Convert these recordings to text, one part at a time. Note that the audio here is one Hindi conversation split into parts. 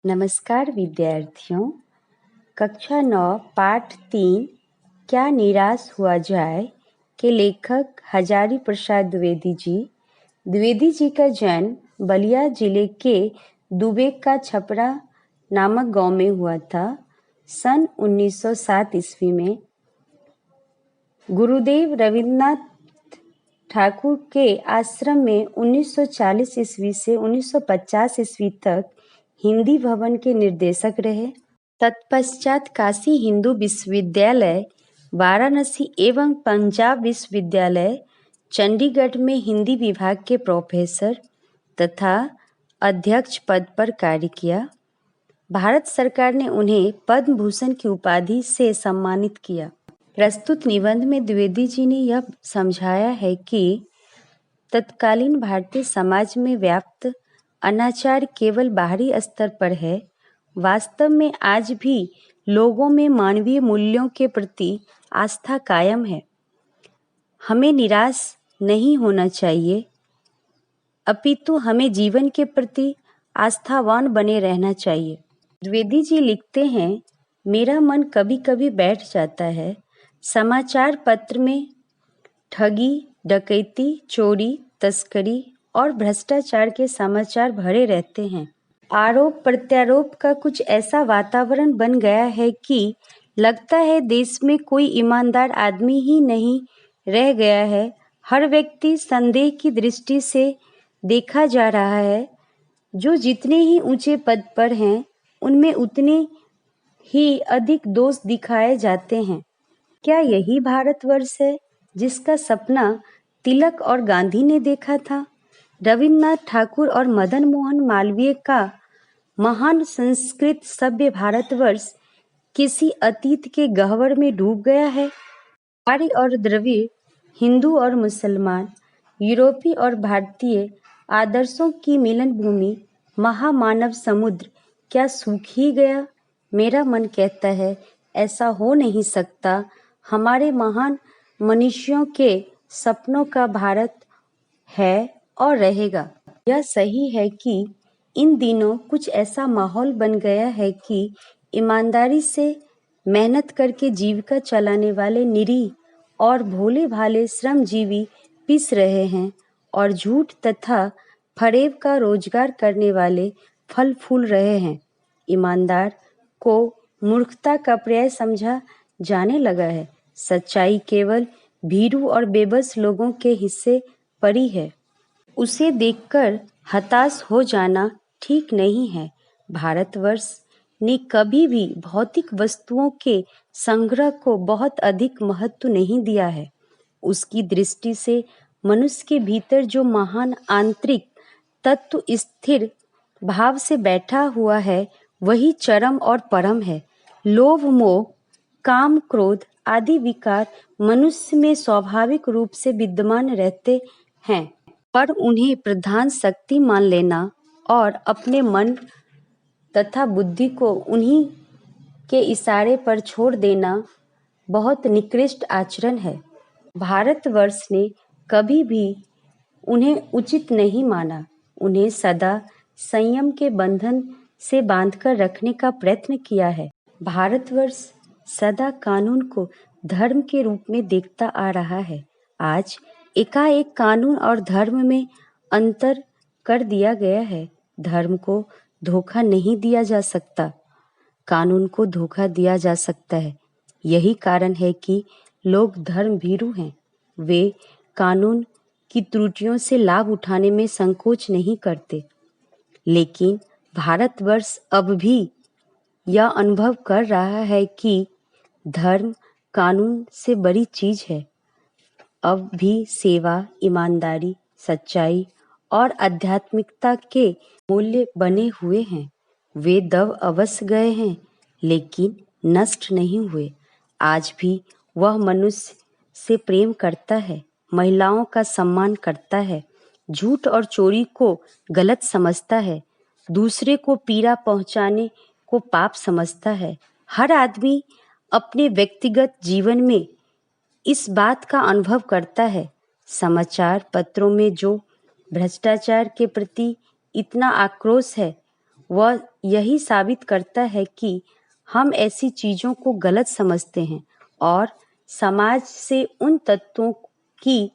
नमस्कार विद्यार्थियों। कक्षा 9 पाठ 3 क्या निराश हुआ जाए के लेखक हजारी प्रसाद द्विवेदी जी। द्विवेदी जी का जन्म बलिया जिले के दुबेक का छपरा नामक गांव में हुआ था। सन 1907 ईस्वी में गुरुदेव रविन्द्रनाथ ठाकुर के आश्रम में 1940 ईस्वी से 1950 ईस्वी तक हिंदी भवन के निर्देशक रहे। तत्पश्चात काशी हिंदू विश्वविद्यालय, वाराणसी एवं पंजाब विश्वविद्यालय चंडीगढ़ में हिंदी विभाग के प्रोफेसर तथा अध्यक्ष पद पर कार्य किया। भारत सरकार ने उन्हें पद्म भूषण की उपाधि से सम्मानित किया। प्रस्तुत निबंध में द्विवेदी जी ने यह समझाया है कि तत्कालीन भारतीय समाज में व्याप्त अनाचार केवल बाहरी स्तर पर है। वास्तव में आज भी लोगों में मानवीय मूल्यों के प्रति आस्था कायम है। हमें निराश नहीं होना चाहिए, अपितु हमें जीवन के प्रति आस्थावान बने रहना चाहिए। द्विवेदी जी लिखते हैं, मेरा मन कभी कभी बैठ जाता है। समाचार पत्र में ठगी, डकैती, चोरी, तस्करी और भ्रष्टाचार के समाचार भरे रहते हैं। आरोप प्रत्यारोप का कुछ ऐसा वातावरण बन गया है कि लगता है देश में कोई ईमानदार आदमी ही नहीं रह गया है। हर व्यक्ति संदेह की दृष्टि से देखा जा रहा है। जो जितने ही ऊंचे पद पर हैं, उनमें उतने ही अधिक दोष दिखाए जाते हैं। क्या यही भारतवर्ष है जिसका सपना तिलक और गांधी ने देखा था? रविन्द्रनाथ ठाकुर और मदन मोहन मालवीय का महान संस्कृत सभ्य भारतवर्ष किसी अतीत के गह्वर में डूब गया है। आर्य और द्रविड़, हिंदू और मुसलमान, यूरोपीय और भारतीय आदर्शों की मिलन भूमि महामानव समुद्र क्या सूख ही गया? मेरा मन कहता है ऐसा हो नहीं सकता। हमारे महान मनीषियों के सपनों का भारत है और रहेगा। यह सही है कि इन दिनों कुछ ऐसा माहौल बन गया है कि ईमानदारी से मेहनत करके जीविका चलाने वाले निरीह और भोले भाले श्रमजीवी पिस रहे हैं और झूठ तथा फरेब का रोजगार करने वाले फल फूल रहे हैं। ईमानदार को मूर्खता का पर्याय समझा जाने लगा है। सच्चाई केवल भीरू और बेबस लोगों के हिस्से पड़ी है। उसे देखकर हताश हो जाना ठीक नहीं है। भारतवर्ष ने कभी भी भौतिक वस्तुओं के संग्रह को बहुत अधिक महत्व नहीं दिया है। उसकी दृष्टि से मनुष्य के भीतर जो महान आंतरिक तत्व स्थिर भाव से बैठा हुआ है, वही चरम और परम है। लोभ, मोह, काम, क्रोध आदि विकार मनुष्य में स्वाभाविक रूप से विद्यमान रहते हैं, पर उन्हें प्रधान शक्ति मान लेना और अपने मन तथा बुद्धि को उन्हीं के इशारे पर छोड़ देना बहुत निकृष्ट आचरण है। भारतवर्ष ने कभी भी उन्हें उचित नहीं माना। उन्हें सदा संयम के बंधन से बांधकर रखने का प्रयत्न किया है। भारतवर्ष सदा कानून को धर्म के रूप में देखता आ रहा है। आज एकाएक कानून और धर्म में अंतर कर दिया गया है। धर्म को धोखा नहीं दिया जा सकता, कानून को धोखा दिया जा सकता है। यही कारण है कि लोग धर्म भीरू हैं। वे कानून की त्रुटियों से लाभ उठाने में संकोच नहीं करते। लेकिन भारतवर्ष अब भी यह अनुभव कर रहा है कि धर्म कानून से बड़ी चीज है। अब भी सेवा, ईमानदारी, सच्चाई और आध्यात्मिकता के मूल्य बने हुए हैं। वे दब अवश्य गए हैं, लेकिन नष्ट नहीं हुए। आज भी वह मनुष्य से प्रेम करता है, महिलाओं का सम्मान करता है, झूठ और चोरी को गलत समझता है, दूसरे को पीड़ा पहुंचाने को पाप समझता है। हर आदमी अपने व्यक्तिगत जीवन में इस बात का अनुभव करता है। समाचार पत्रों में जो भ्रष्टाचार के प्रति इतना आक्रोश है, वह यही साबित करता है कि हम ऐसी चीज़ों को गलत समझते हैं और समाज से उन तत्वों की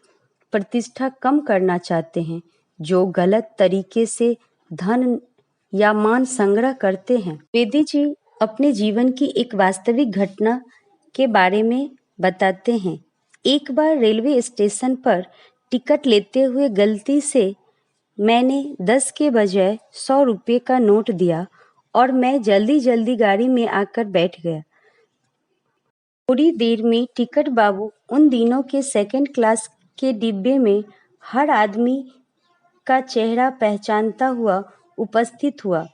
प्रतिष्ठा कम करना चाहते हैं जो गलत तरीके से धन या मान संग्रह करते हैं। बेदी जी अपने जीवन की एक वास्तविक घटना के बारे में बताते हैं। एक बार रेलवे स्टेशन पर टिकट लेते हुए गलती से मैंने 10 के बजाय 100 रुपये का नोट दिया और मैं जल्दी जल्दी गाड़ी में आकर बैठ गया। थोड़ी देर में टिकट बाबू उन दिनों के सेकंड क्लास के डिब्बे में हर आदमी का चेहरा पहचानता हुआ उपस्थित हुआ।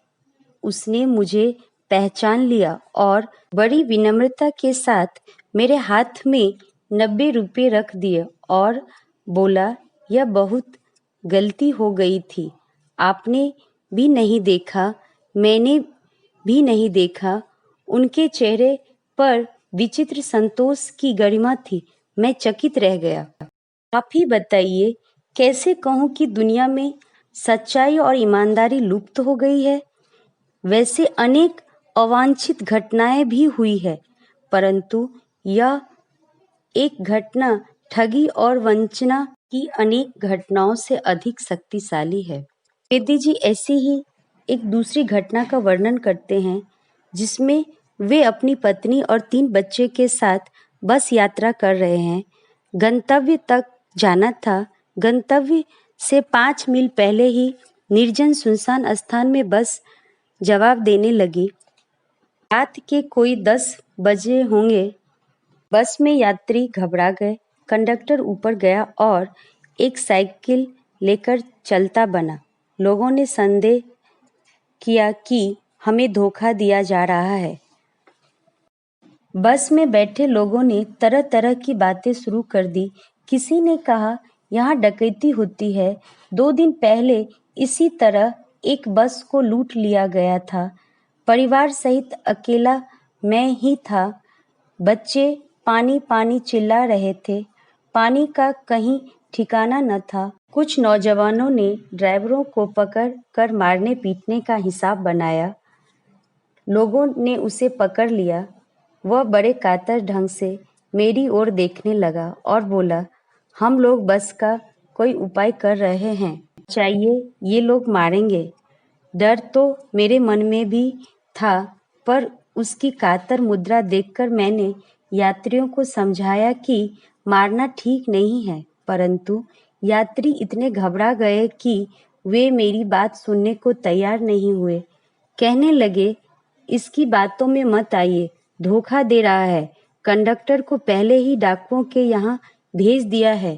उसने मुझे पहचान लिया और बड़ी विनम्रता के साथ मेरे हाथ में 90 रुपये रख दिए और बोला, यह बहुत गलती हो गई थी। आपने भी नहीं देखा, मैंने भी नहीं देखा। उनके चेहरे पर विचित्र संतोष की गरिमा थी। मैं चकित रह गया। आप ही बताइए, कैसे कहूँ कि दुनिया में सच्चाई और ईमानदारी लुप्त हो गई है। वैसे अनेक अवांछित घटनाएं भी हुई है, परंतु यह एक घटना ठगी और वंचना की अनेक घटनाओं से अधिक शक्तिशाली है। बेदी जी ऐसी ही एक दूसरी घटना का वर्णन करते हैं जिसमें वे अपनी पत्नी और 3 बच्चे के साथ बस यात्रा कर रहे हैं। गंतव्य तक जाना था। गंतव्य से 5 मील पहले ही निर्जन सुनसान स्थान में बस जवाब देने लगी। रात के कोई 10 बजे होंगे। बस में यात्री घबरा गए। कंडक्टर ऊपर गया और एक साइकिल लेकर चलता बना। लोगों ने संदेह किया कि हमें धोखा दिया जा रहा है। बस में बैठे लोगों ने तरह तरह की बातें शुरू कर दी। किसी ने कहा, यहाँ डकैती होती है। 2 दिन पहले इसी तरह एक बस को लूट लिया गया था। परिवार सहित अकेला मैं ही था। बच्चे पानी पानी चिल्ला रहे थे। पानी का कहीं ठिकाना न था। कुछ नौजवानों ने ड्राइवरों को पकड़ कर मारने पीटने का हिसाब बनाया। लोगों ने उसे पकड़ लिया। वह बड़े कातर ढंग से मेरी ओर देखने लगा और बोला, हम लोग बस का कोई उपाय कर रहे हैं। चाहिए, ये लोग मारेंगे। डर तो मेरे मन में भी था, पर उसकी कातर मुद्रा देखकर मैंने यात्रियों को समझाया कि मारना ठीक नहीं है, परंतु यात्री इतने घबरा गए कि वे मेरी बात सुनने को तैयार नहीं हुए। कहने लगे, इसकी बातों में मत आइए, धोखा दे रहा है। कंडक्टर को पहले ही डाकुओं के यहाँ भेज दिया है।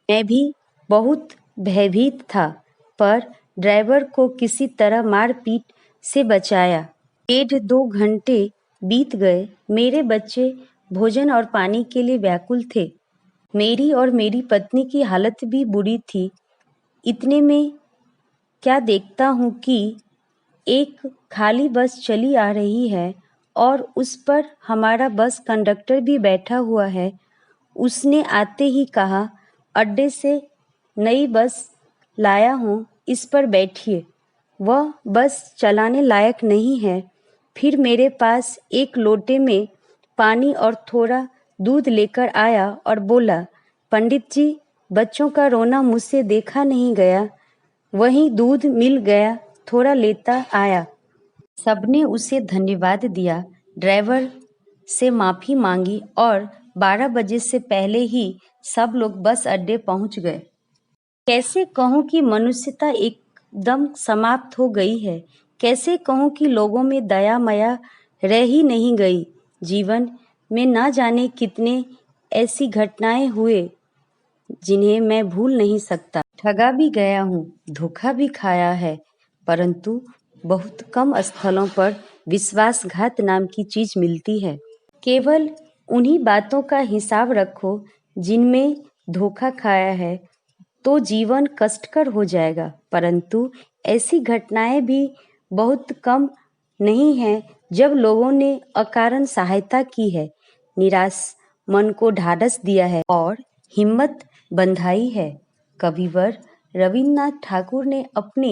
मैं भी बहुत भयभीत था, पर ड्राइवर को किसी तरह मारपीट से बचाया। 1.5-2 घंटे बीत गए। मेरे बच्चे भोजन और पानी के लिए व्याकुल थे। मेरी और मेरी पत्नी की हालत भी बुरी थी। इतने में क्या देखता हूँ कि एक खाली बस चली आ रही है और उस पर हमारा बस कंडक्टर भी बैठा हुआ है। उसने आते ही कहा, अड्डे से नई बस लाया हूँ, इस पर बैठिए। वह बस चलाने लायक नहीं है। फिर मेरे पास एक लोटे में पानी और थोड़ा दूध लेकर आया और बोला, पंडित जी, बच्चों का रोना मुझसे देखा नहीं गया। वहीं दूध मिल गया, थोड़ा लेता आया। सबने उसे धन्यवाद दिया। ड्राइवर से माफ़ी मांगी और 12 बजे से पहले ही सब लोग बस अड्डे पहुंच गए। कैसे कहूँ कि मनुष्यता एकदम समाप्त हो गई है। कैसे कहूँ कि लोगों में दया माया रह ही नहीं गई। जीवन में न जाने कितने ऐसी घटनाएं हुए जिन्हें मैं भूल नहीं सकता। ठगा भी गया हूँ, धोखा भी खाया है, परंतु बहुत कम स्थलों पर विश्वासघात नाम की चीज मिलती है। केवल उन्हीं बातों का हिसाब रखो जिनमें धोखा खाया है, तो जीवन कष्टकर हो जाएगा। परंतु ऐसी घटनाएं भी बहुत कम नहीं हैं जब लोगों ने अकारण सहायता की है, निराश मन को ढाढ़स दिया है और हिम्मत बंधाई है। कविवर रविन्द्रनाथ ठाकुर ने अपने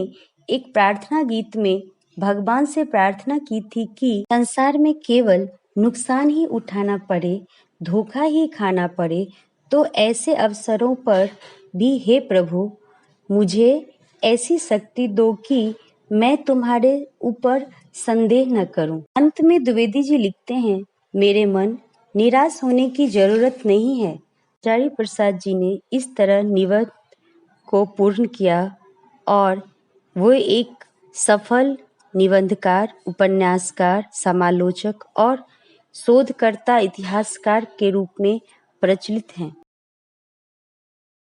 एक प्रार्थना गीत में भगवान से प्रार्थना की थी कि संसार में केवल नुकसान ही उठाना पड़े, धोखा ही खाना पड़े, तो ऐसे अवसरों पर भी हे प्रभु मुझे ऐसी शक्ति दो कि मैं तुम्हारे ऊपर संदेह न करूं। अंत में द्विवेदी जी लिखते हैं, मेरे मन निराश होने की जरूरत नहीं है। आचार्य प्रसाद जी ने इस तरह निबंध को पूर्ण किया और वो एक सफल निबंधकार, उपन्यासकार, समालोचक और शोधकर्ता, इतिहासकार के रूप में प्रचलित हैं।